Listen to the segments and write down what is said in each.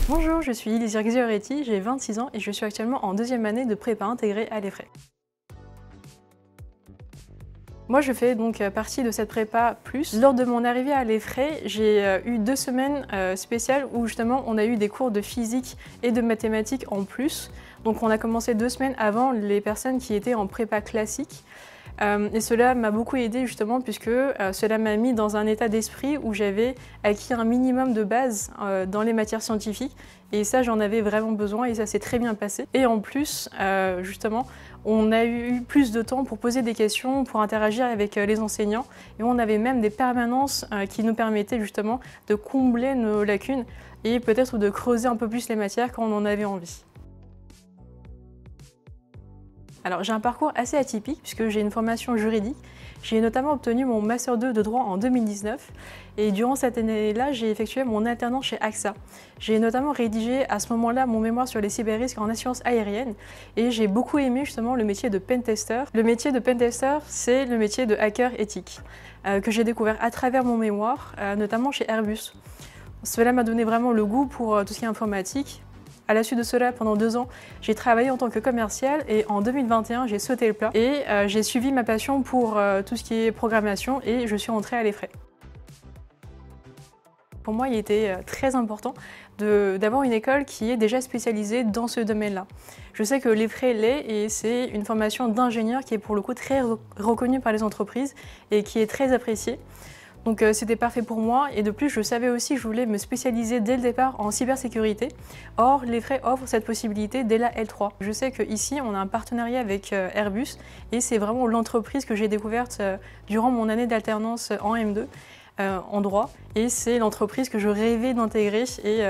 Bonjour, je suis Elisa Xioretti, j'ai 26 ans et je suis actuellement en deuxième année de prépa intégrée à l'EFRAY. Moi, je fais donc partie de cette prépa plus. Lors de mon arrivée à l'EFRAY, j'ai eu 2 semaines spéciales où justement on a eu des cours de physique et de mathématiques en plus. Donc on a commencé 2 semaines avant les personnes qui étaient en prépa classique. Et cela m'a beaucoup aidée justement puisque cela m'a mis dans un état d'esprit où j'avais acquis un minimum de base dans les matières scientifiques et ça j'en avais vraiment besoin et ça s'est très bien passé. Et en plus justement on a eu plus de temps pour poser des questions, pour interagir avec les enseignants et on avait même des permanences qui nous permettaient justement de combler nos lacunes et peut-être de creuser un peu plus les matières quand on en avait envie. Alors j'ai un parcours assez atypique puisque j'ai une formation juridique. J'ai notamment obtenu mon Master 2 de droit en 2019 et durant cette année-là, j'ai effectué mon alternance chez AXA. J'ai notamment rédigé à ce moment-là mon mémoire sur les cyberrisques en assurance aérienne et j'ai beaucoup aimé justement le métier de pentester. Le métier de pentester, c'est le métier de hacker éthique que j'ai découvert à travers mon mémoire, notamment chez Airbus. Cela m'a donné vraiment le goût pour tout ce qui est informatique. À la suite de cela, pendant 2 ans, j'ai travaillé en tant que commercial et en 2021, j'ai sauté le plat et j'ai suivi ma passion pour tout ce qui est programmation et je suis entrée à l'EFRAY. Pour moi, il était très important d'avoir une école qui est déjà spécialisée dans ce domaine-là. Je sais que l'EFRAY l'est et c'est une formation d'ingénieur qui est pour le coup très reconnue par les entreprises et qui est très appréciée. Donc c'était parfait pour moi et de plus je savais aussi que je voulais me spécialiser dès le départ en cybersécurité. Or l'EFRAY offre cette possibilité dès la L3. Je sais qu'ici on a un partenariat avec Airbus et c'est vraiment l'entreprise que j'ai découverte durant mon année d'alternance en M2 en droit et c'est l'entreprise que je rêvais d'intégrer et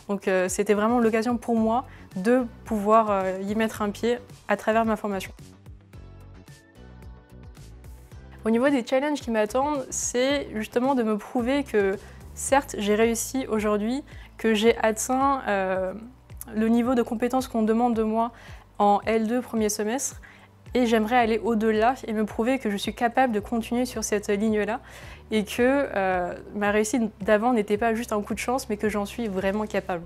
donc c'était vraiment l'occasion pour moi de pouvoir y mettre un pied à travers ma formation. Au niveau des challenges qui m'attendent, c'est justement de me prouver que certes j'ai réussi aujourd'hui, que j'ai atteint le niveau de compétence qu'on demande de moi en L2 premier semestre et j'aimerais aller au-delà et me prouver que je suis capable de continuer sur cette ligne-là et que ma réussite d'avant n'était pas juste un coup de chance mais que j'en suis vraiment capable.